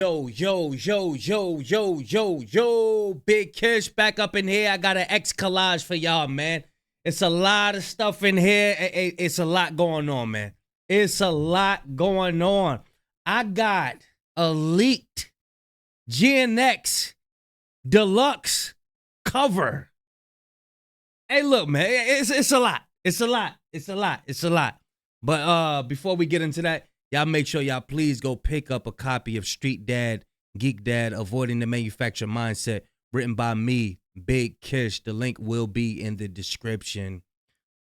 Yo, Big Kish back up in here. I got an X collage for y'all, man. It's a lot of stuff in here. It's a lot going on, man. It's a lot going on. I got a leaked GNX Deluxe cover. Hey, look, man, it's a lot. It's a lot. But before we get into that, y'all make sure y'all please go pick up a copy of Street Dad, Geek Dad, Avoiding the Manufacturer Mindset, written by me, Big Kish. The link will be in the description.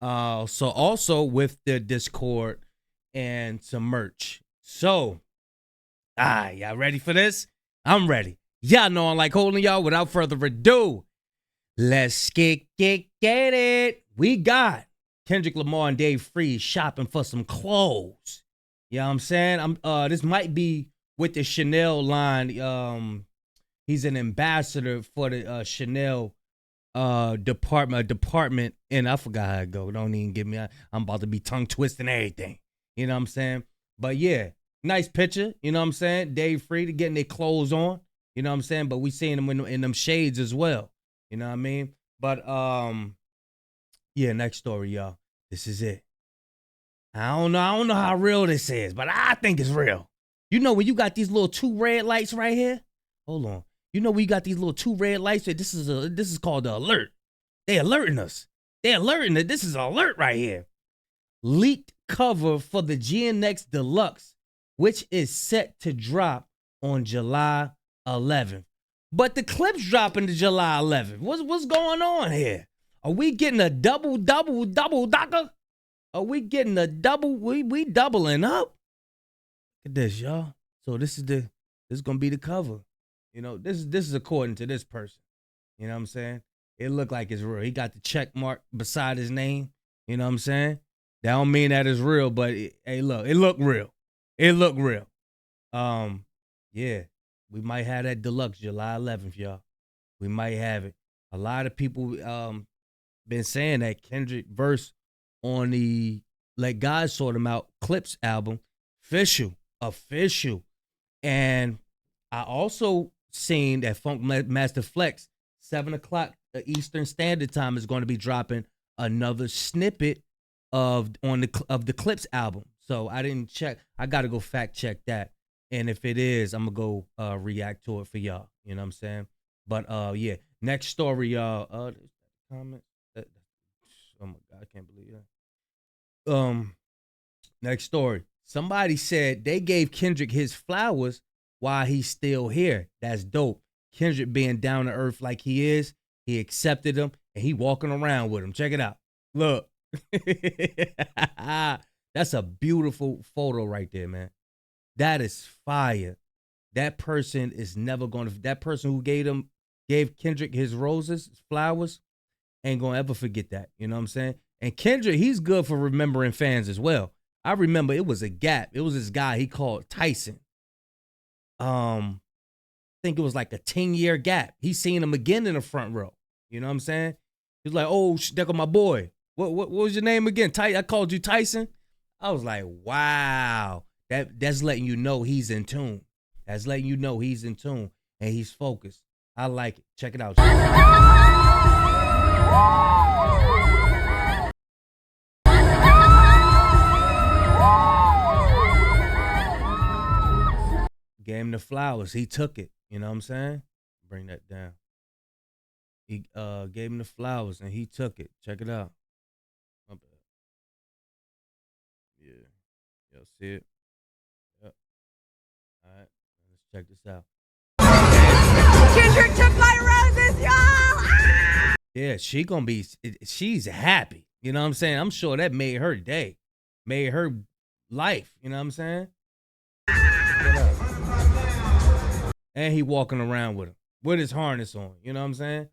So also with the Discord and some merch. So, y'all ready for this? I'm ready. Y'all know I like holding y'all. Without further ado, let's get it. We got Kendrick Lamar and Dave Freeze shopping for some clothes. You know what I'm saying? This might be with the Chanel line. He's an ambassador for the Chanel department, and I forgot how it go. Don't even get me. I'm about to be tongue twisting everything. You know what I'm saying? But yeah, nice picture. You know what I'm saying? Dave Freeze getting their clothes on. You know what I'm saying? But we seeing them in them shades as well. You know what I mean? But yeah, next story, y'all. This is it. I don't know how real this is, but I think it's real. You know when you got these little two red lights right here? Hold on. You know when you got these little two red lights? This is called the alert. They alerting us. They alerting us. This is an alert right here. Leaked cover for the GNX Deluxe, which is set to drop on July 11th. But the clip's dropping to July 11th. What's going on here? Are we getting a double docker? Are we getting a double? We doubling up. Look at this, y'all. So this is gonna be the cover. You know, this is according to this person. You know what I'm saying? It looked like it's real. He got the check mark beside his name. You know what I'm saying? That don't mean that it's real, but hey, look, it looked real. It looked real. Yeah, we might have that deluxe July 11th, y'all. We might have it. A lot of people been saying that Kendrick verse on the Let God Sort Him Out Clips album, official. And I also seen that Funk Master Flex, 7 o'clock Eastern Standard Time, is going to be dropping another snippet of the Clips album. So I didn't check. I got to go fact check that. And if it is, I'm going to go react to it for y'all. You know what I'm saying? But yeah, next story, y'all. Comment. Oh my God, I can't believe that. Next story. Somebody said they gave Kendrick his flowers while he's still here. That's dope. Kendrick being down to earth like he is, he accepted him and he walking around with him. Check it out. Look. That's a beautiful photo right there, man. That is fire. That person is never going to, that person who gave Kendrick his roses, his flowers, ain't going to ever forget that. You know what I'm saying? And Kendrick, he's good for remembering fans as well. I remember it was a gap. It was this guy he called Tyson. I think it was like a 10-year gap. He seen him again in the front row. You know what I'm saying? He was like, oh, there go my boy. What was your name again? I called you Tyson. I was like, wow. That's letting you know he's in tune. That's letting you know he's in tune and he's focused. I like it. Check it out. Gave him the flowers. He took it. You know what I'm saying? Bring that down. He gave him the flowers and he took it. Check it out. My bad. Yeah. Y'all see it? Yep. All right. Let's check this out. Kendrick took my roses, y'all! Ah! Yeah, she's happy. You know what I'm saying? I'm sure that made her day. Made her life. You know what I'm saying? And he walking around with him, with his harness on. You know what I'm saying?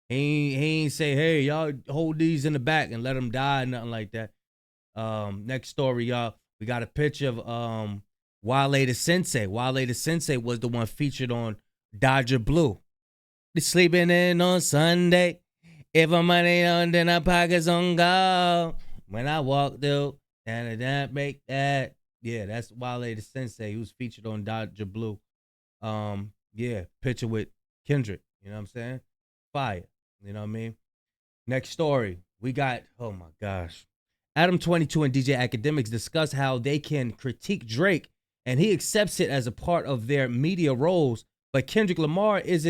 He ain't say, hey, y'all hold these in the back and let them die, nothing like that. Next story, y'all. We got a picture of Wale the Sensei. Wale the Sensei was the one featured on Dodger Blue. Sleeping in on Sunday. If I'm money on, then our pockets on go. When I walk through, and break that. Yeah, that's Wale the Sensei. He was featured on Dodger Blue. Yeah, picture with Kendrick. You know what I'm saying? Fire. You know what I mean? Next story. We got, oh my gosh. Adam22 and DJ Akademiks discuss how they can critique Drake, and he accepts it as a part of their media roles. But Kendrick Lamar is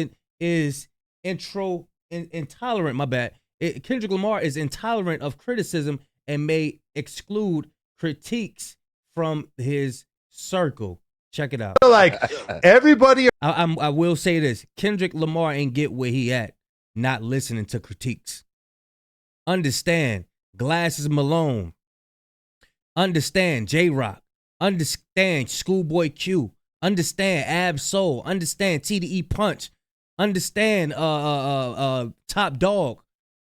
intolerant. My bad. Kendrick Lamar is intolerant of criticism and may exclude critiques from his circle. Check it out. Like everybody, I will say this: Kendrick Lamar ain't get where he at, not listening to critiques. Understand Glasses Malone. Understand J-Rock. Understand Schoolboy Q. Understand Ab Soul. Understand TDE Punch. Understand Top Dog.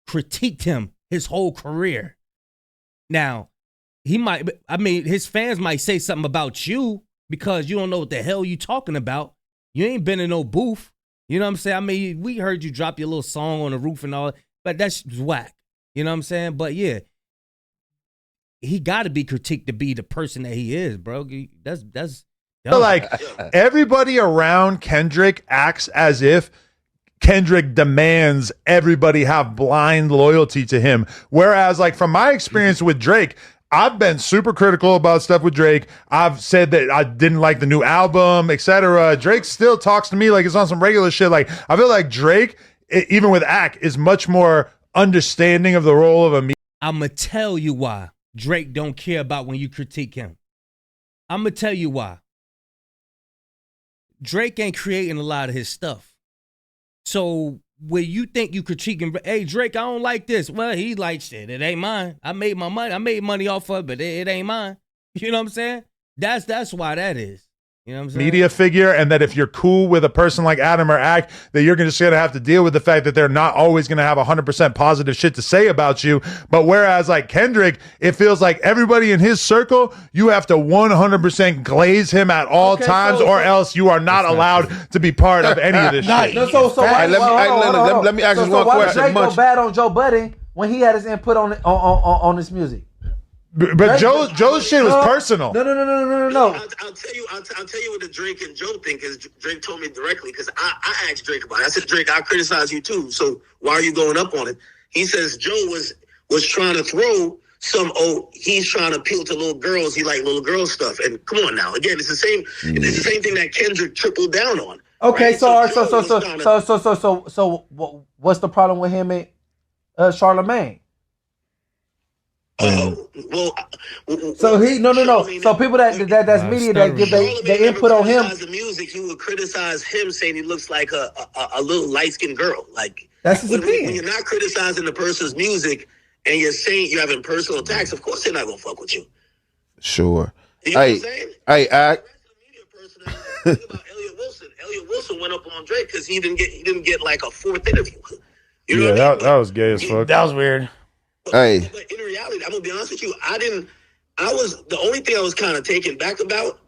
Critiqued him his whole career. Now, his fans might say something about you because you don't know what the hell you talking about. You ain't been in no booth. You know what I'm saying? I mean, we heard you drop your little song on the roof and all, but that's whack. You know what I'm saying? But yeah, he got to be critiqued to be the person that he is, bro. That's dumb. Like everybody around Kendrick acts as if Kendrick demands everybody have blind loyalty to him. Whereas, like, from my experience with Drake, I've been super critical about stuff with Drake. I've said that I didn't like the new album, etc. Drake still talks to me like it's on some regular shit. Like, I feel like Drake, even with Ak, is much more understanding of the role of a media. I'm going to tell you why Drake don't care about when you critique him. I'm going to tell you why. Drake ain't creating a lot of his stuff. So when you think you critiquing, hey, Drake, I don't like this. Well, he like shit. It ain't mine. I made my money. I made money off of it, but it ain't mine. You know what I'm saying? That's why that is. You know what I'm saying? Media figure, and that if you're cool with a person like Adam or Ak, that you're just going to have to deal with the fact that they're not always going to have 100% positive shit to say about you. But whereas like Kendrick, it feels like everybody in his circle, you have to 100% glaze him at all times, or else you are not allowed to be part of any of this shit. Let me ask you one question. Why Drake go bad on Joe Budden when he had his input on this music? But Joe's shit was personal. No. I'll tell you what the Drake and Joe think, because Drake told me directly, because I asked Drake about it. I said, Drake, I criticize you too, so why are you going up on it? He says Joe was trying to throw he's trying to appeal to little girls. He like little girl stuff. And come on now, again, it's the same thing that Kendrick tripled down on. Okay, right? So what's the problem with him and Charlemagne? So he no. So people that's media that give they input on him. The music, you would criticize him saying he looks like a little light skinned girl. Like that's his opinion. When you're not criticizing the person's music and you're saying you're having personal attacks, of course they're not gonna fuck with you. Sure. You know what I'm saying? Hey, Ak. Think about Elliot Wilson. Elliot Wilson went up on Drake because he didn't get like a fourth interview. You know what I mean? that was gay as fuck. That was weird. Hey. But in reality, I'm gonna be honest with you. The only thing I was kind of taken back about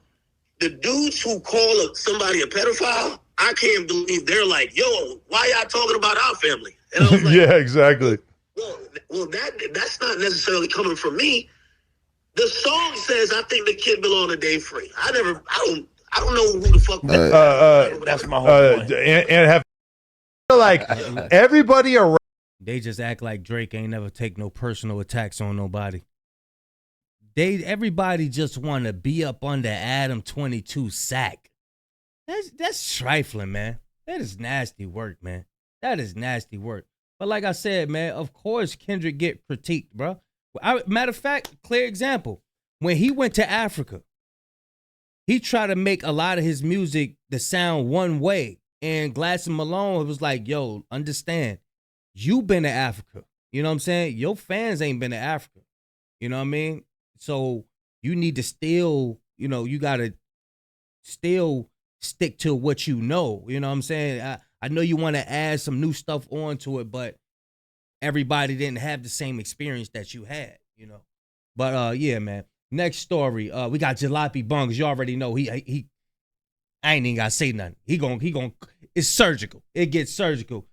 the dudes who call somebody a pedophile. I can't believe they're like, yo, why y'all talking about our family? And I was like, yeah, exactly. Well, that's not necessarily coming from me. The song says I think the kid belonged to Dave Free. I don't know who the fuck. That's my whole point. And have like everybody around. They just act like Drake ain't never take no personal attacks on nobody. Everybody just want to be up under Adam22 sack. That's trifling, man. That is nasty work, man. That is nasty work. But like I said, man, of course Kendrick get critiqued, bro. Matter of fact, clear example. When he went to Africa, he tried to make a lot of his music the sound one way. And Glass and Malone was like, yo, understand. You been to Africa. You know what I'm saying? Your fans ain't been to Africa. You know what I mean? So you need to still, you got to still stick to what you know. You know what I'm saying? I know you want to add some new stuff onto it, but everybody didn't have the same experience that you had, But yeah, man. Next story. We got Jalopy Bungs. You already know I ain't even gotta say nothing. He gon' it's surgical. It gets surgical.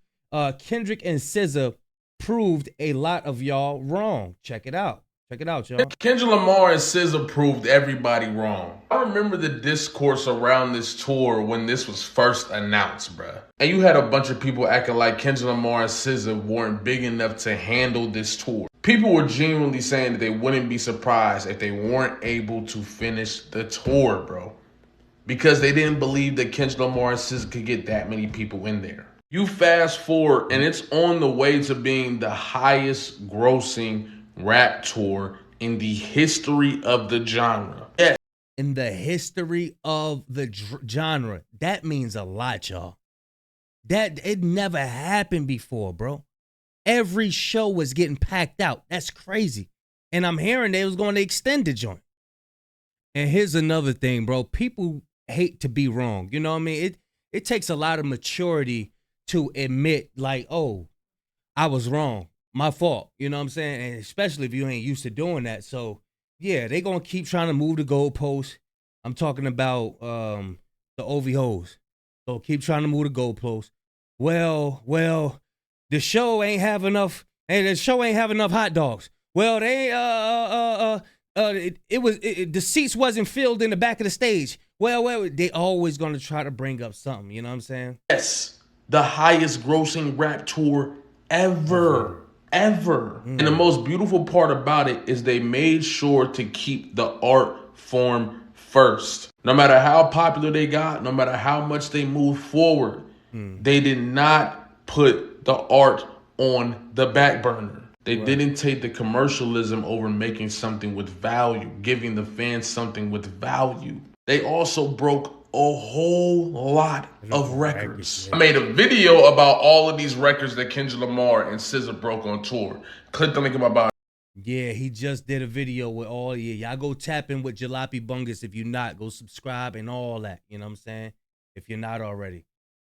Kendrick and SZA proved a lot of y'all wrong. Check it out. Check it out, y'all. Kendrick Lamar and SZA proved everybody wrong. I remember the discourse around this tour when this was first announced, bruh. And you had a bunch of people acting like Kendrick Lamar and SZA weren't big enough to handle this tour. People were genuinely saying that they wouldn't be surprised if they weren't able to finish the tour, bro. Because they didn't believe that Kendrick Lamar and SZA could get that many people in there. You fast forward and it's on the way to being the highest grossing rap tour in the history of the genre. Yeah. In the history of the genre. That means a lot, y'all. That it never happened before, bro. Every show was getting packed out. That's crazy. And I'm hearing they was going to extend the joint. And here's another thing, bro. People hate to be wrong. You know what I mean? It takes a lot of maturity to admit, like, oh, I was wrong. My fault. You know what I'm saying? And especially if you ain't used to doing that. So, yeah, they going to keep trying to move the goalposts. I'm talking about the OVOs. So keep trying to move the goalposts. Well, the show ain't have enough. Hey, the show ain't have enough hot dogs. Well, they the seats wasn't filled in the back of the stage. Well, they always gonna try to bring up something. You know what I'm saying? Yes, the highest grossing rap tour ever. And the most beautiful part about it is they made sure to keep the art form first. No matter how popular they got, no matter how much they moved forward, they did not put the art on the back burner. They didn't take the commercialism over making something with value, giving the fans something with value. They also broke a whole lot of records. I made a video about all of these records that Kendrick Lamar and SZA broke on tour. Click the link in my bio. Yeah, he just did a video with all y'all go tap in with Jalopy Bungus. If you're not, go subscribe and all that. You know what I'm saying? If you're not already.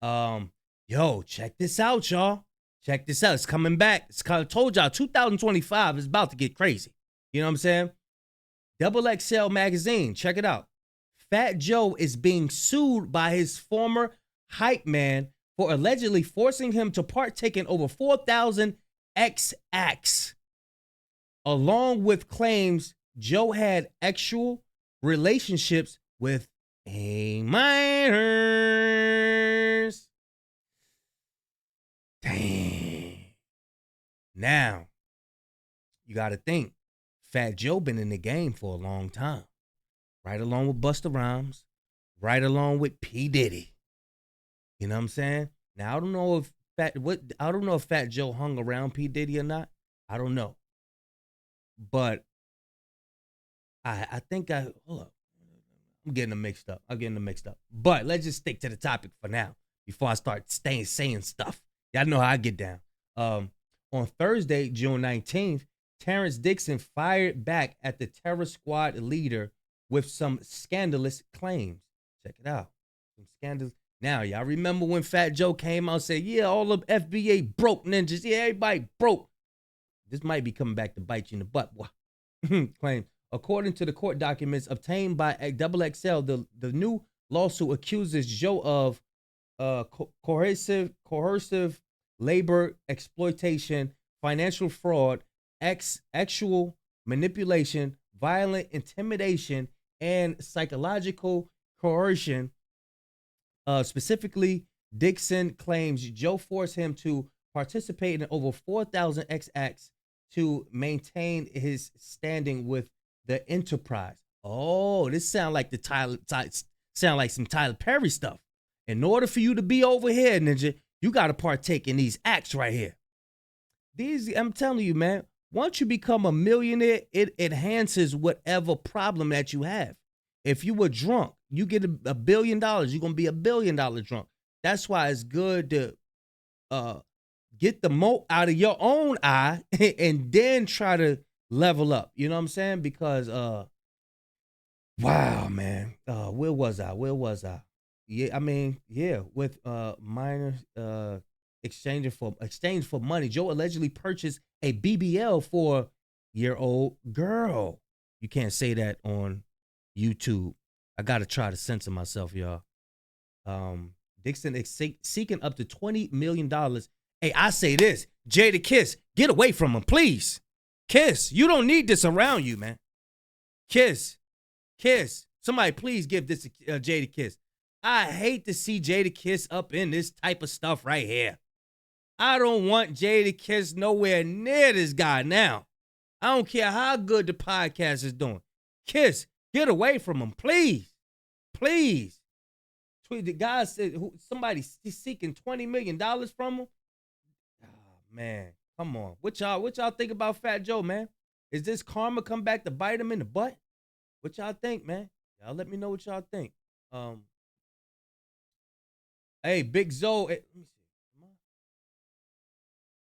Yo, check this out, y'all. Check this out. It's coming back. I told y'all 2025 is about to get crazy. You know what I'm saying? XXL magazine. Check it out. Fat Joe is being sued by his former hype man for allegedly forcing him to partake in over 4,000 X acts, along with claims Joe had actual relationships with A minors. Dang. Now, you got to think, Fat Joe been in the game for a long time. Right along with Busta Rhymes, right along with P. Diddy. You know what I'm saying? Now I don't know if Fat Joe hung around P. Diddy or not. I don't know. But I think hold up. I'm getting them mixed up. But let's just stick to the topic for now before I start saying stuff. Y'all know how I get down. On Thursday, June 19th, Terrence Dixon fired back at the Terror Squad leader with some scandalous claims. Check it out. Some scandals. Now, y'all remember when Fat Joe came out and said, yeah, all of FBA broke ninjas. Yeah, everybody broke. This might be coming back to bite you in the butt. Claim. According to the court documents obtained by XXL, the new lawsuit accuses Joe of coercive labor exploitation, financial fraud, actual manipulation, violent intimidation, and psychological coercion. Specifically, Dixon claims Joe forced him to participate in over 4,000 X acts to maintain his standing with the enterprise. Oh, this sound like some Tyler Perry stuff. In order for you to be over here, Ninja, you got to partake in these acts right here. I'm telling you, man, once you become a millionaire, it enhances whatever problem that you have. If you were drunk, you get $1 billion, you're going to be $1 billion drunk. That's why it's good to get the mote out of your own eye and then try to level up. You know what I'm saying? Because, wow, man. Where was I? Yeah, I mean, yeah, with minors exchange for money. Joe allegedly purchased a BBL for a year-old girl. You can't say that on YouTube. I gotta try to censor myself, y'all. Dixon is seeking up to $20 million. Hey, I say this, Jada Kiss, get away from him, please. Kiss, you don't need this around you, man. Kiss. Somebody please give this a Jada Kiss. I hate to see Jada Kiss up in this type of stuff right here. I don't want Jada Kiss nowhere near this guy now. I don't care how good the podcast is doing. Kiss, get away from him, please. Please. The guy said somebody's seeking $20 million from him. Oh, man, come on. What y'all think about Fat Joe, man? Is this karma come back to bite him in the butt? What y'all think, man? Y'all let me know what y'all think. Hey, Big Zoe. Let me see.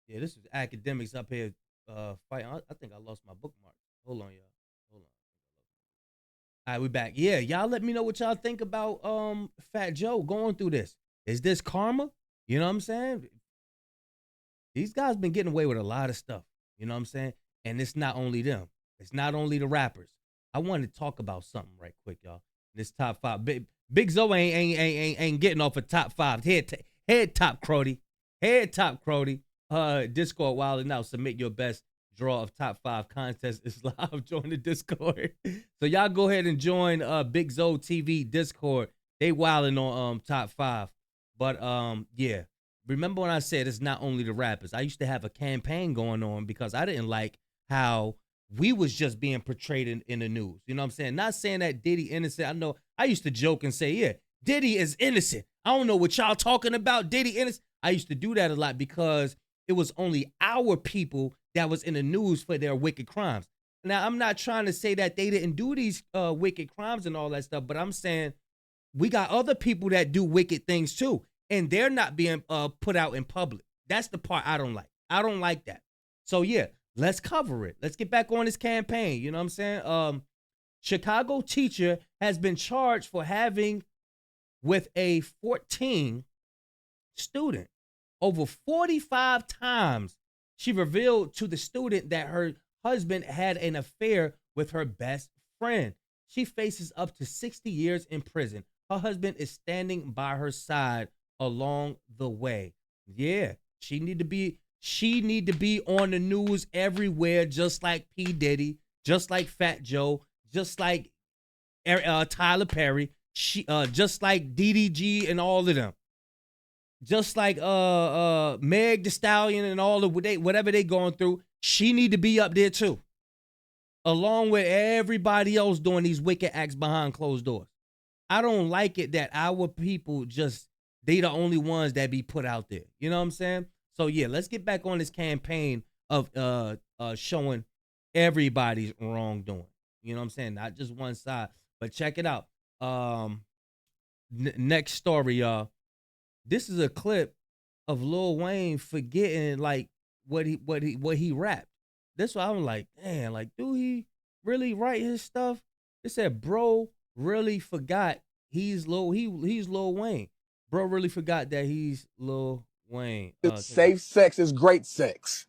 Yeah, this is Akademiks up here fighting. I think I lost my bookmark. Hold on, y'all. Hold on. All right, we back. Yeah, y'all let me know what y'all think about Fat Joe going through this. Is this karma? You know what I'm saying? These guys been getting away with a lot of stuff. You know what I'm saying? And it's not only them. It's not only the rappers. I wanted to talk about something right quick, y'all. This top five. Big Zoe ain't getting off a top five. Head top Crody. Head top Crody. Discord wilding out. Submit your best draw of top five contest is live. Join the Discord. So y'all go ahead and join Big Zoe TV Discord. They wilding on top five. But yeah. Remember when I said it's not only the rappers. I used to have a campaign going on because I didn't like how we was just being portrayed in the news. You know what I'm saying? Not saying that Diddy innocent. I know I used to joke and say, yeah, Diddy is innocent. I don't know what y'all talking about. Diddy innocent. I used to do that a lot because it was only our people that was in the news for their wicked crimes. Now, I'm not trying to say that they didn't do these wicked crimes and all that stuff, but I'm saying we got other people that do wicked things too, and they're not being put out in public. That's the part I don't like. I don't like that. So, yeah, let's cover it. Let's get back on this campaign. You know what I'm saying? Chicago teacher has been charged for having with a 14 student. Over 45 times, she revealed to the student that her husband had an affair with her best friend. She faces up to 60 years in prison. Her husband is standing by her side along the way. Yeah, she need to be on the news everywhere, just like P. Diddy, just like Fat Joe, just like Tyler Perry, just like DDG and all of them. Just like Meg Thee Stallion and all of whatever they going through, she need to be up there too. Along with everybody else doing these wicked acts behind closed doors. I don't like it that our people they the only ones that be put out there. You know what I'm saying? So yeah, let's get back on this campaign of showing everybody's wrongdoing. You know what I'm saying? Not just one side. But check it out. Next story, y'all. This is a clip of Lil Wayne forgetting like what he rapped. That's why I'm like, damn, like, do he really write his stuff? It said, bro really forgot he's Lil Wayne. Bro really forgot that he's Lil Wayne. Safe sex is great sex.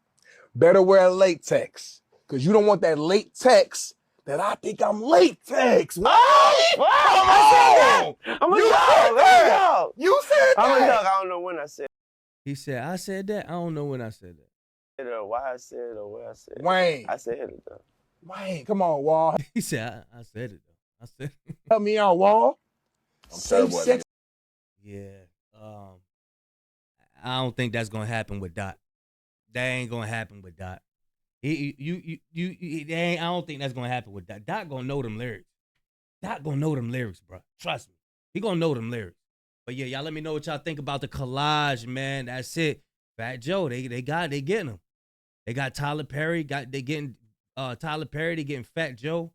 Better wear latex. Cause you don't want that latex that I think I'm latex. What? I'm a dog. You said that. I'm a dog. I don't know when I said He said, I said that. I don't know when I said that. it or why I said it or where I said it. Wayne. I said it though. Wayne, come on, Wall. He said, I said it though. I said it. Help me out, Wall. Safe sex. Yeah. I don't think that's gonna happen with Dot. That ain't gonna happen with Dot. I don't think that's gonna happen with Dot. Dot gonna know them lyrics. Dot gonna know them lyrics, bro. Trust me. He gonna know them lyrics. But yeah, y'all let me know what y'all think about the collage, man. That's it. Fat Joe, they getting him. They got Tyler Perry, they getting Tyler Perry, they getting Fat Joe.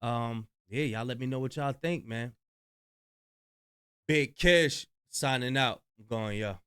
Yeah, y'all let me know what y'all think, man. Big Kish signing out. I'm going, y'all.